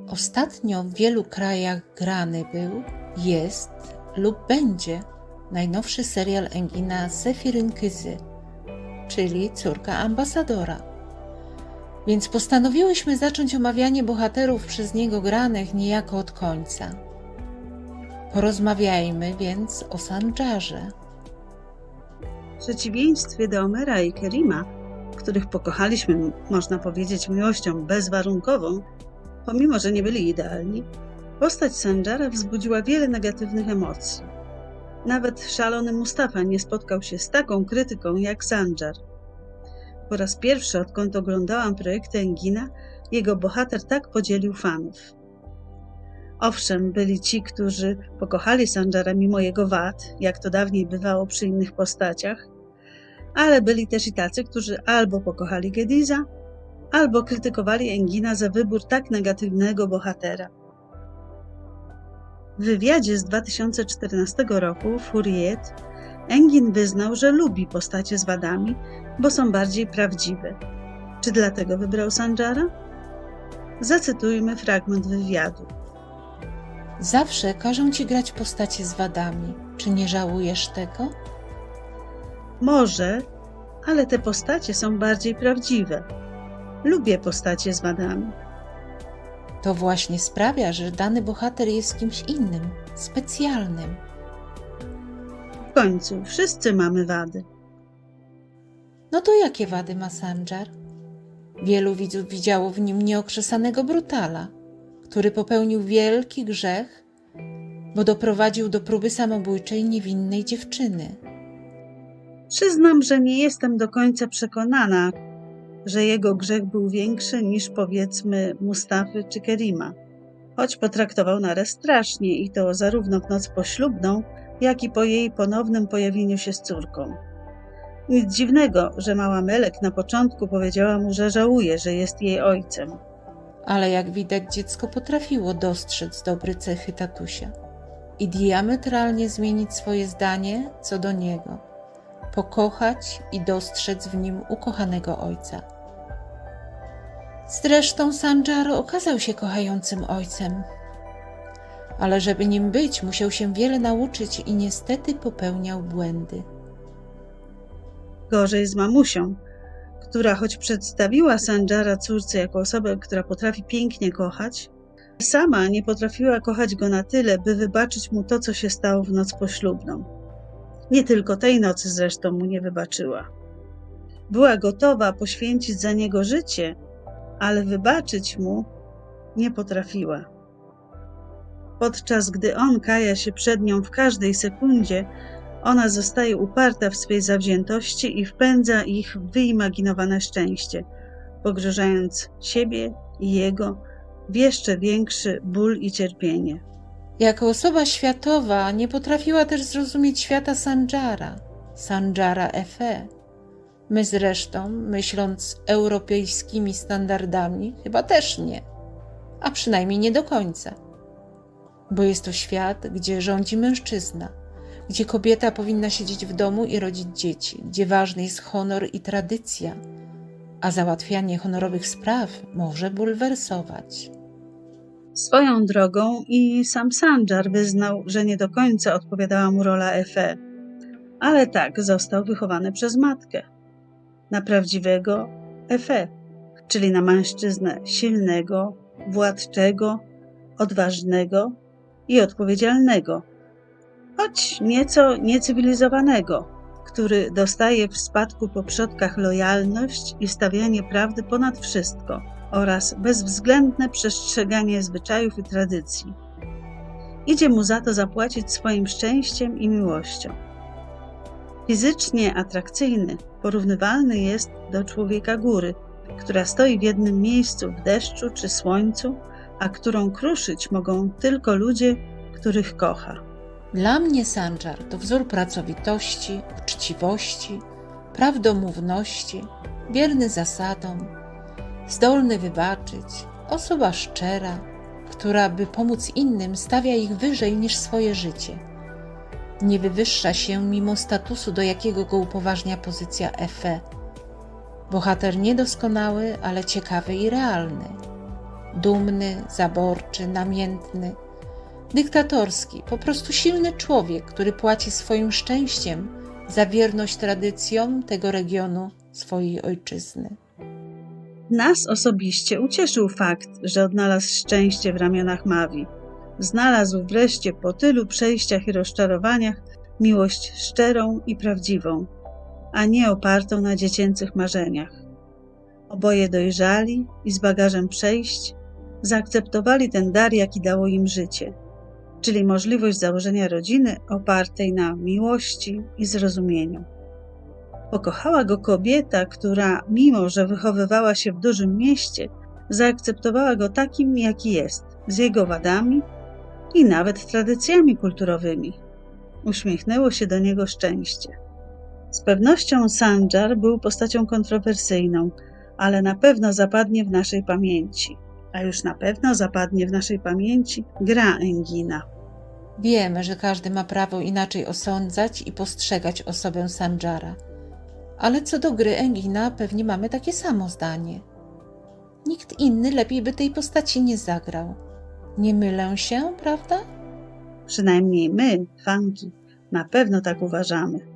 Ostatnio w wielu krajach grany był, jest lub będzie najnowszy serial Engina Zefiryn Kızı, czyli Córka ambasadora. Więc postanowiłyśmy zacząć omawianie bohaterów przez niego granych niejako od końca. Porozmawiajmy więc o Sandżarze. W przeciwieństwie do Omera i Kerima, których pokochaliśmy, można powiedzieć, miłością bezwarunkową, pomimo że nie byli idealni, postać Sandżara wzbudziła wiele negatywnych emocji. Nawet szalony Mustafa nie spotkał się z taką krytyką jak Sandżar. Po raz pierwszy, odkąd oglądałam projekty Engina, jego bohater tak podzielił fanów. Owszem, byli ci, którzy pokochali Sandżara mimo jego wad, jak to dawniej bywało przy innych postaciach, ale byli też i tacy, którzy albo pokochali Gediz'a, albo krytykowali Engina za wybór tak negatywnego bohatera. W wywiadzie z 2014 roku w Hurriyet Engin wyznał, że lubi postacie z wadami, bo są bardziej prawdziwe. Czy dlatego wybrał Sandżara? Zacytujmy fragment wywiadu. Zawsze każą ci grać postacie z wadami. Czy nie żałujesz tego? Może, ale te postacie są bardziej prawdziwe. Lubię postacie z wadami. To właśnie sprawia, że dany bohater jest kimś innym, specjalnym. W końcu wszyscy mamy wady. No to jakie wady ma Sandżar? Wielu widzów widziało w nim nieokrzesanego brutala, który popełnił wielki grzech, bo doprowadził do próby samobójczej niewinnej dziewczyny. Przyznam, że nie jestem do końca przekonana, że jego grzech był większy niż, powiedzmy, Mustafy czy Kerima, choć potraktował Narę strasznie i to zarówno w noc poślubną, jak i po jej ponownym pojawieniu się z córką. Nic dziwnego, że mała Melek na początku powiedziała mu, że żałuje, że jest jej ojcem. Ale jak widać, dziecko potrafiło dostrzec dobre cechy tatusia i diametralnie zmienić swoje zdanie co do niego, pokochać i dostrzec w nim ukochanego ojca. Zresztą Sandżar okazał się kochającym ojcem, ale żeby nim być, musiał się wiele nauczyć i niestety popełniał błędy. Gorzej z mamusią, która choć przedstawiła Sandżara córce jako osobę, która potrafi pięknie kochać, sama nie potrafiła kochać go na tyle, by wybaczyć mu to, co się stało w noc poślubną. Nie tylko tej nocy zresztą mu nie wybaczyła. Była gotowa poświęcić za niego życie, ale wybaczyć mu nie potrafiła. Podczas gdy on kaja się przed nią w każdej sekundzie, ona zostaje uparta w swej zawziętości i wpędza ich w wyimaginowane szczęście, pogrążając siebie i jego w jeszcze większy ból i cierpienie. Jako osoba światowa nie potrafiła też zrozumieć świata Sandżara Efe. My zresztą, myśląc europejskimi standardami, chyba też nie, a przynajmniej nie do końca. Bo jest to świat, gdzie rządzi mężczyzna, gdzie kobieta powinna siedzieć w domu i rodzić dzieci, gdzie ważny jest honor i tradycja, a załatwianie honorowych spraw może bulwersować. Swoją drogą i sam Sandżar wyznał, że nie do końca odpowiadała mu rola Efe, ale tak został wychowany przez matkę. Na prawdziwego Efe, czyli na mężczyznę silnego, władczego, odważnego i odpowiedzialnego, choć nieco niecywilizowanego, który dostaje w spadku po przodkach lojalność i stawianie prawdy ponad wszystko oraz bezwzględne przestrzeganie zwyczajów i tradycji. Idzie mu za to zapłacić swoim szczęściem i miłością. Fizycznie atrakcyjny, porównywalny jest do człowieka góry, która stoi w jednym miejscu w deszczu czy słońcu, a którą kruszyć mogą tylko ludzie, których kocha. Dla mnie Sandżar to wzór pracowitości, uczciwości, prawdomówności, wierny zasadom, zdolny wybaczyć, osoba szczera, która by pomóc innym stawia ich wyżej niż swoje życie. Nie wywyższa się mimo statusu, do jakiego go upoważnia pozycja Efe. Bohater niedoskonały, ale ciekawy i realny. Dumny, zaborczy, namiętny, dyktatorski, po prostu silny człowiek, który płaci swoim szczęściem za wierność tradycjom tego regionu swojej ojczyzny. Nas osobiście ucieszył fakt, że odnalazł szczęście w ramionach Mavi. Znalazł wreszcie po tylu przejściach i rozczarowaniach miłość szczerą i prawdziwą, a nie opartą na dziecięcych marzeniach. Oboje dojrzali i z bagażem przejść zaakceptowali ten dar, jaki dało im życie, czyli możliwość założenia rodziny opartej na miłości i zrozumieniu. Pokochała go kobieta, która, mimo że wychowywała się w dużym mieście, zaakceptowała go takim, jaki jest, z jego wadami i nawet tradycjami kulturowymi. Uśmiechnęło się do niego szczęście. Z pewnością Sandżar był postacią kontrowersyjną, ale na pewno zapadnie w naszej pamięci. A już na pewno zapadnie w naszej pamięci gra Engina. Wiemy, że każdy ma prawo inaczej osądzać i postrzegać osobę Sandżara, ale co do gry Engina pewnie mamy takie samo zdanie. Nikt inny lepiej by tej postaci nie zagrał. Nie mylę się, prawda? Przynajmniej my, fanki, na pewno tak uważamy.